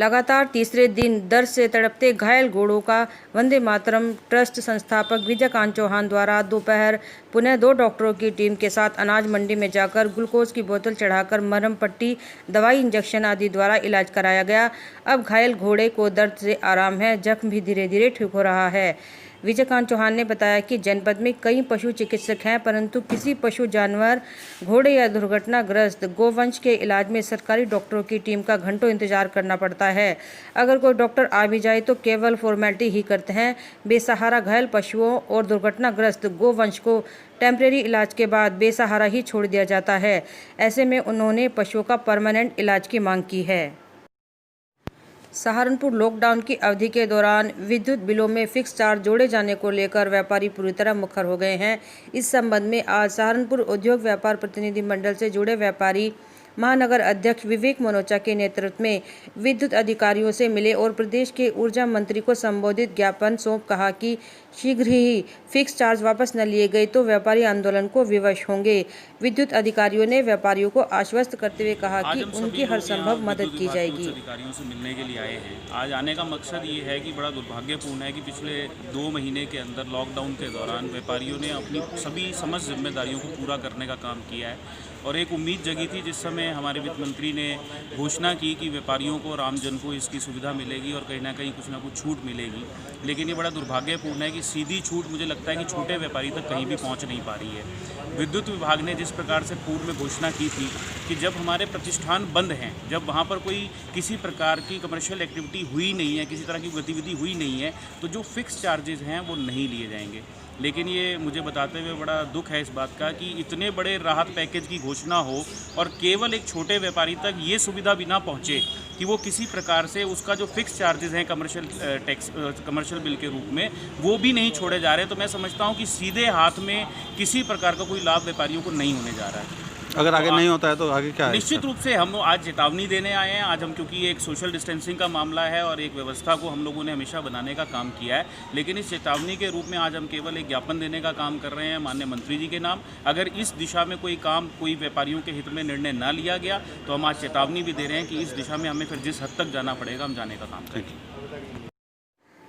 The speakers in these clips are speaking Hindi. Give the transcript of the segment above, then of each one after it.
लगातार तीसरे दिन दर्द से तड़पते घायल घोड़ों का वंदे मातरम ट्रस्ट संस्थापक विजयकांत चौहान द्वारा दोपहर पुनः 2 डॉक्टरों की टीम के साथ अनाज मंडी में जाकर ग्लूकोज की बोतल चढ़ाकर मरहम पट्टी, दवाई, इंजेक्शन आदि द्वारा इलाज कराया गया। अब घायल घोड़े को दर्द से आराम है, जख्म भी धीरे धीरे ठीक हो रहा है। विजयकांत चौहान ने बताया कि जनपद में कई पशु चिकित्सक हैं, परंतु किसी पशु, जानवर, घोड़े या दुर्घटनाग्रस्त गोवंश के इलाज में सरकारी डॉक्टरों की टीम का घंटों इंतजार करना पड़ता है। अगर कोई डॉक्टर आ भी जाए तो केवल फॉर्मेलिटी ही करते हैं। बेसहारा घायल पशुओं और दुर्घटनाग्रस्त गोवंश को टेम्परेरी इलाज के बाद बेसहारा ही छोड़ दिया जाता है। ऐसे में उन्होंने पशुओं का परमानेंट इलाज की मांग की है। सहारनपुर लॉकडाउन की अवधि के दौरान विद्युत बिलों में फिक्स चार्ज जोड़े जाने को लेकर व्यापारी पूरी तरह मुखर हो गए हैं। इस संबंध में आज सहारनपुर उद्योग व्यापार प्रतिनिधि मंडल से जुड़े व्यापारी महानगर अध्यक्ष विवेक मनोचा के नेतृत्व में विद्युत अधिकारियों से मिले और प्रदेश के ऊर्जा मंत्री को संबोधित ज्ञापन सौंप कहा कि शीघ्र ही फिक्स चार्ज वापस न लिए गए तो व्यापारी आंदोलन को विवश होंगे। विद्युत अधिकारियों ने व्यापारियों को आश्वस्त करते हुए कहा कि उनकी हर संभव मदद की जाएगी। अधिकारियों से मिलने के लिए आए हैं। आज आने का मकसद ये है कि बड़ा दुर्भाग्यपूर्ण है कि पिछले 2 महीने के अंदर लॉकडाउन के दौरान व्यापारियों ने अपनी सभी समस्त जिम्मेदारियों को पूरा करने का काम किया है और एक उम्मीद जगी थी जिस समय हमारे वित्त मंत्री ने घोषणा की कि व्यापारियों को और आमजन को इसकी सुविधा मिलेगी और कहीं ना कहीं कुछ ना कुछ छूट मिलेगी। लेकिन ये बड़ा दुर्भाग्यपूर्ण है कि सीधी छूट मुझे लगता है कि छोटे व्यापारी तक कहीं भी पहुंच नहीं पा रही है। विद्युत विभाग ने जिस प्रकार से पूर्व में घोषणा की थी कि जब हमारे प्रतिष्ठान बंद हैं, जब वहाँ पर कोई किसी प्रकार की कमर्शियल एक्टिविटी हुई नहीं है, किसी तरह की गतिविधि हुई नहीं है, तो जो फिक्स चार्जेज हैं वो नहीं लिए जाएंगे। लेकिन ये मुझे बताते हुए बड़ा दुख है इस बात का कि इतने बड़े राहत पैकेज की घोषणा हो और केवल एक छोटे व्यापारी तक ये सुविधा भी ना पहुँचे कि वो किसी प्रकार से उसका जो फिक्स चार्जेस हैं कमर्शियल बिल के रूप में वो भी नहीं छोड़े जा रहे। तो मैं समझता हूँ कि सीधे हाथ में किसी प्रकार का कोई लाभ व्यापारियों को नहीं होने जा रहा है। अगर आगे नहीं होता है तो आगे क्या है? निश्चित रूप से हम आज चेतावनी देने आए हैं। आज हम क्योंकि एक सोशल डिस्टेंसिंग का मामला है और एक व्यवस्था को हम लोगों ने हमेशा बनाने का काम किया है, लेकिन इस चेतावनी के रूप में आज हम केवल एक ज्ञापन देने का काम कर रहे हैं माननीय मंत्री जी के नाम। अगर इस दिशा में कोई व्यापारियों के हित में निर्णय ना लिया गया तो हम आज चेतावनी भी दे रहे हैं कि इस दिशा में हमें फिर जिस हद तक जाना पड़ेगा हम जाने का काम करेंगे।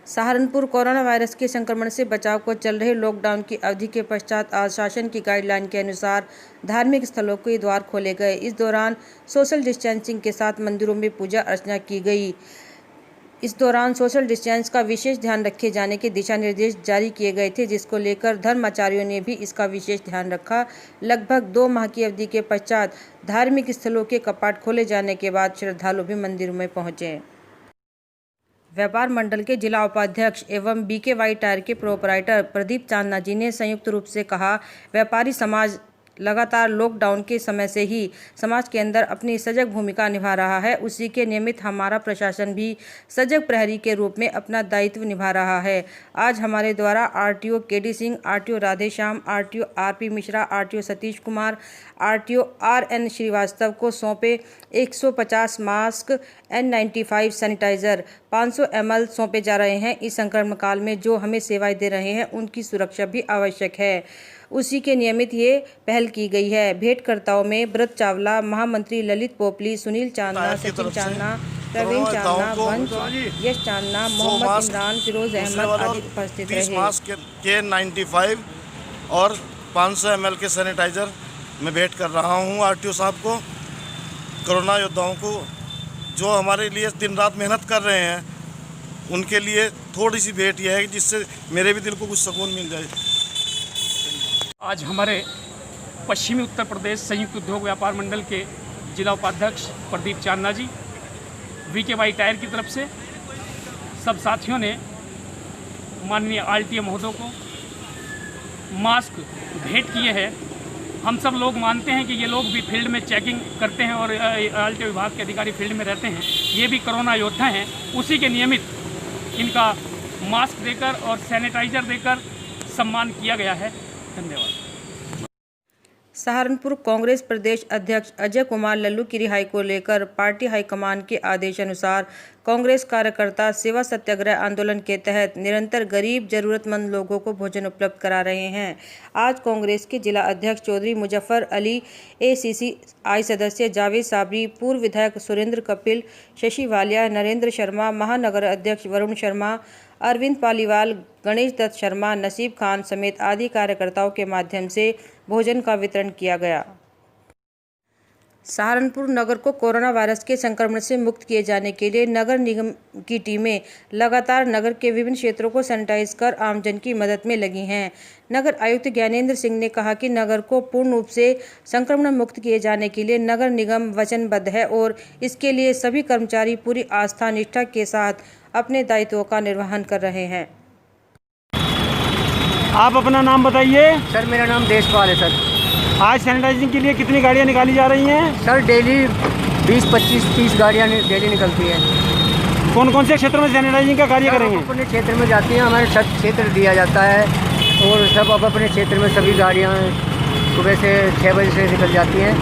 सहारनपुर कोरोना वायरस के संक्रमण से बचाव को चल रहे लॉकडाउन की अवधि के पश्चात आज शासन की गाइडलाइन के अनुसार धार्मिक स्थलों के द्वार खोले गए। इस दौरान सोशल डिस्टेंसिंग के साथ मंदिरों में पूजा अर्चना की गई। इस दौरान सोशल डिस्टेंस का विशेष ध्यान रखे जाने के दिशा निर्देश जारी किए गए थे, जिसको लेकर धर्माचार्यों ने भी इसका विशेष ध्यान रखा। लगभग 2 माह की अवधि के पश्चात धार्मिक स्थलों के कपाट खोले जाने के बाद श्रद्धालु भी मंदिरों में पहुंचे। व्यापार मंडल के जिला उपाध्यक्ष एवं BKY टायर के प्रोपराइटर प्रदीप चांदना जी ने संयुक्त रूप से कहा, व्यापारी समाज लगातार लॉकडाउन के समय से ही समाज के अंदर अपनी सजग भूमिका निभा रहा है। उसी के नियमित हमारा प्रशासन भी सजग प्रहरी के रूप में अपना दायित्व निभा रहा है। आज हमारे द्वारा RTO KD Singh, RTO Radheshyam, RTO RP Mishra, RTO Satish Kumar, RTO RN Srivastava को सौंपे 150 मास्क, N95 सैनिटाइजर, 500 ml सौंपे जा रहे हैं। इस संक्रमण काल में जो हमें सेवाएं दे रहे हैं उनकी सुरक्षा भी आवश्यक है। उसी के नियमित ये पहल की गई है। भेंटकर्ताओं में व्रत चावला, महामंत्री ललित पोपली, सुनील चांदना, सचिन चांदना, प्रवीण चांदना, वंश, यश चांदना, मोहम्मद इमरान, फिरोज अहमद आदि उपस्थित रहे। 20 मास्क के N95 और 500 ml के सैनिटाइजर मैं भेंट कर रहा हूँ RTO साहब को, कोरोना योद्धाओं को जो हमारे लिए दिन रात मेहनत कर रहे हैं, उनके लिए थोड़ी सी भेंट यह है कि जिससे मेरे भी दिल को कुछ सुकून मिल जाए। आज हमारे पश्चिमी उत्तर प्रदेश संयुक्त उद्योग व्यापार मंडल के जिला उपाध्यक्ष प्रदीप चांदना जी, BKY टायर की तरफ से सब साथियों ने माननीय RTO महोदय को मास्क भेंट किए हैं। हम सब लोग मानते हैं कि ये लोग भी फील्ड में चेकिंग करते हैं और RTO विभाग के अधिकारी फील्ड में रहते हैं। ये भी कोरोना योद्धा हैं। उसी के नियमित इनका मास्क देकर और सैनिटाइजर देकर सम्मान किया गया है। धन्यवाद। सहारनपुर कांग्रेस प्रदेश अध्यक्ष अजय कुमार लल्लू की रिहाई को लेकर पार्टी हाईकमान के आदेशानुसार कांग्रेस कार्यकर्ता सेवा सत्याग्रह आंदोलन के तहत निरंतर गरीब जरूरतमंद लोगों को भोजन उपलब्ध करा रहे हैं। आज कांग्रेस के जिला अध्यक्ष चौधरी मुजफ्फर अली, ACCI सदस्य जावेद साबरी, पूर्व विधायक सुरेंद्र कपिल, शशि वालिया, नरेंद्र शर्मा, महानगर अध्यक्ष वरुण शर्मा, अरविंद पालीवाल, गणेश दत्त शर्मा, नसीब खान समेत आदि कार्यकर्ताओं के माध्यम से भोजन का वितरण किया गया। सहारनपुर नगर को कोरोना वायरस के संक्रमण से मुक्त किए जाने के लिए नगर निगम की टीमें लगातार नगर के विभिन्न क्षेत्रों को सैनिटाइज कर आमजन की मदद में लगी हैं। नगर आयुक्त ज्ञानेंद्र सिंह ने कहा कि नगर को पूर्ण रूप से संक्रमण मुक्त किए जाने के लिए नगर निगम वचनबद्ध है और इसके लिए सभी कर्मचारी पूरी आस्था निष्ठा के साथ अपने दायित्वों का निर्वहन कर रहे हैं। आप अपना नाम बताइए। सर मेरा नाम देशपाल है सर। आज सैनिटाइजिंग के लिए कितनी गाड़ियाँ निकाली जा रही हैं? सर डेली 20, 25, 30 गाड़ियाँ डेली निकलती हैं। कौन कौन से क्षेत्र में सैनिटाइजिंग का कार्य करेंगे? अपने क्षेत्र में जाती हैं, हमारे सब क्षेत्र दिया जाता है और सब अब अपने क्षेत्र में सभी गाड़ियाँ सुबह से 6 बजे से निकल जाती हैं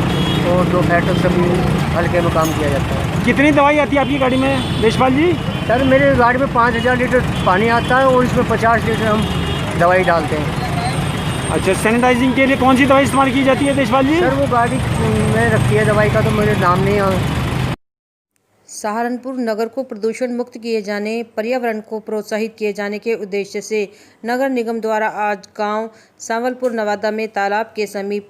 और दोपहर तक सभी हल्के में काम किया जाता है। कितनी दवाई आती है आपकी गाड़ी में देशपाल जी? सर मेरे गाड़ी में 5000 लीटर पानी आता है और इसमें 50 लीटर हम दवाई डालते हैं। अच्छा, सैनिटाइजिंग के लिए कौन सी दवाई इस्तेमाल की जाती है देशपाल जी? सर वो गाड़ी में रखी है दवाई का तो मुझे नाम नहीं है। सहारनपुर नगर को प्रदूषण मुक्त किए जाने, पर्यावरण को प्रोत्साहित किए जाने के उद्देश्य से नगर निगम द्वारा आज गांव सांवलपुर नवादा में तालाब के समीप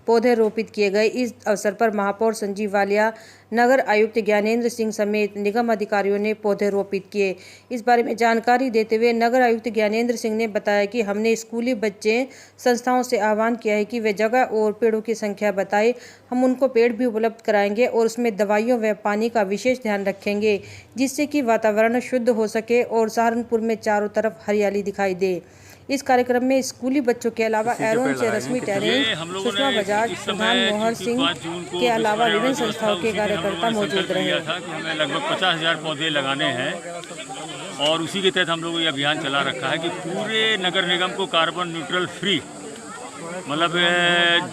पौधे रोपित किए गए। इस अवसर पर महापौर संजीव वालिया, नगर आयुक्त ज्ञानेंद्र सिंह समेत निगम अधिकारियों ने पौधे रोपित किए। इस बारे में जानकारी देते हुए नगर आयुक्त ज्ञानेंद्र सिंह ने बताया कि हमने स्कूली बच्चे संस्थाओं से आह्वान किया है कि वे जगह और पेड़ों की संख्या बताएं। हम उनको पेड़ भी उपलब्ध कराएंगे और उसमें दवाइयों व पानी का विशेष ध्यान रखेंगे, जिससे कि वातावरण शुद्ध हो सके और सहारनपुर में चारों तरफ हरियाली दिखाई दे। इस कार्यक्रम में स्कूली बच्चों के अलावा एरोन से रश्मि टेरेंस, सुषमा बजाज, सुधान मोहर सिंह के अलावा विभिन्न संस्थाओं के कार्यकर्ता मौजूद रहे। हमें लगभग 50,000 पौधे लगाने हैं और उसी के तहत हम लोगों ने ये अभियान चला रखा है कि पूरे नगर निगम को कार्बन न्यूट्रल फ्री, मतलब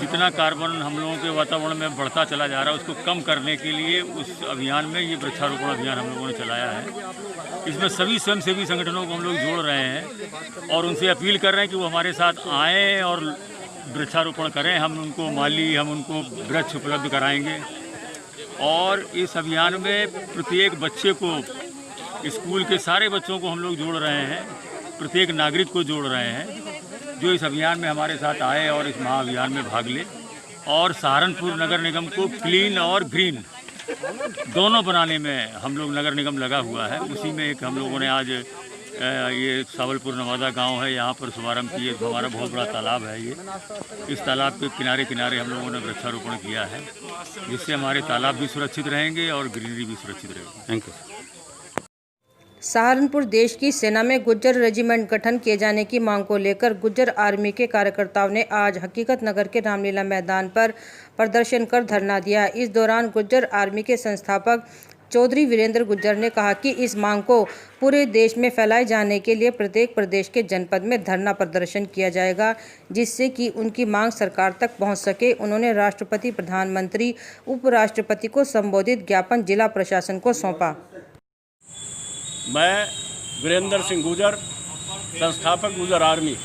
जितना कार्बन हम लोगों के वातावरण में बढ़ता चला जा रहा है उसको कम करने के लिए उस अभियान में ये वृक्षारोपण अभियान हम लोगों ने चलाया है। इसमें सभी स्वयंसेवी संगठनों को हम लोग जोड़ रहे हैं और उनसे अपील कर रहे हैं कि वो हमारे साथ आएँ और वृक्षारोपण करें। हम उनको माली, हम उनको वृक्ष उपलब्ध कराएंगे और इस अभियान में प्रत्येक बच्चे को, स्कूल के सारे बच्चों को हम लोग जोड़ रहे हैं, प्रत्येक नागरिक को जोड़ रहे हैं जो इस अभियान में हमारे साथ आए और इस महाअभियान में भाग ले और सहारनपुर नगर निगम को क्लीन और ग्रीन दोनों बनाने में हम लोग नगर निगम लगा हुआ है। उसी में एक हम लोगों ने आज ये सांवलपुर नवादा गांव है, यहाँ पर शुभारम्भ किए। हमारा बहुत बड़ा तालाब है ये, इस तालाब के किनारे किनारे हम लोगों ने वृक्षारोपण किया है, जिससे हमारे तालाब भी सुरक्षित रहेंगे और ग्रीनरी भी सुरक्षित रहेगी। Thank you. सहारनपुर देश की सेना में गुज्जर रेजिमेंट गठन किए जाने की मांग को लेकर गुज्जर आर्मी के कार्यकर्ताओं ने आज हकीकत नगर के रामलीला मैदान पर प्रदर्शन कर धरना दिया। इस दौरान गुज्जर आर्मी के संस्थापक चौधरी वीरेंद्र गुज्जर ने कहा कि इस मांग को पूरे देश में फैलाए जाने के लिए प्रत्येक प्रदेश के जनपद में धरना प्रदर्शन किया जाएगा, जिससे कि उनकी मांग सरकार तक पहुंच सके। उन्होंने राष्ट्रपति, प्रधानमंत्री, उपराष्ट्रपति को संबोधित ज्ञापन जिला प्रशासन को सौंपा। मैं वीरेंद्र सिंह गुजर, संस्थापक गुजर आर्मी,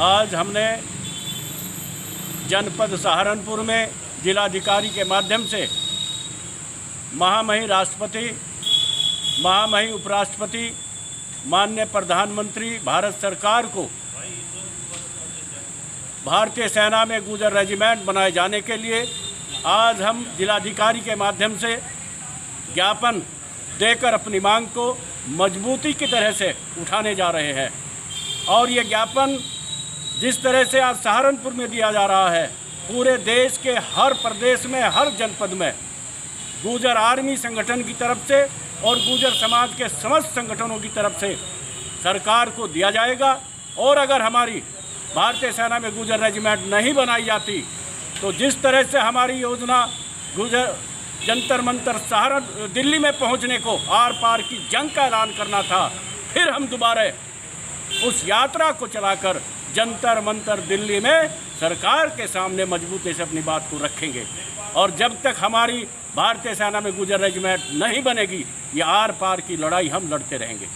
आज हमने जनपद सहारनपुर में जिलाधिकारी के माध्यम से महामहिम राष्ट्रपति, महामहिम उपराष्ट्रपति, माननीय प्रधानमंत्री भारत सरकार को भारतीय सेना में गुजर रेजिमेंट बनाए जाने के लिए आज हम जिलाधिकारी के माध्यम से ज्ञापन देकर अपनी मांग को मजबूती की तरह से उठाने जा रहे हैं। और ये ज्ञापन जिस तरह से आज सहारनपुर में दिया जा रहा है, पूरे देश के हर प्रदेश में, हर जनपद में गुजर आर्मी संगठन की तरफ से और गुजर समाज के समस्त संगठनों की तरफ से सरकार को दिया जाएगा। और अगर हमारी भारतीय सेना में गुजर रेजिमेंट नहीं बनाई जाती तो जिस तरह से हमारी योजना गुजर जंतर मंतर सहारन दिल्ली में पहुंचने को आर पार की जंग का ऐलान करना था, फिर हम दोबारा उस यात्रा को चलाकर जंतर मंतर दिल्ली में सरकार के सामने मजबूती से अपनी बात को रखेंगे। और जब तक हमारी भारतीय सेना में गुर्जर रेजिमेंट नहीं बनेगी, ये आर पार की लड़ाई हम लड़ते रहेंगे।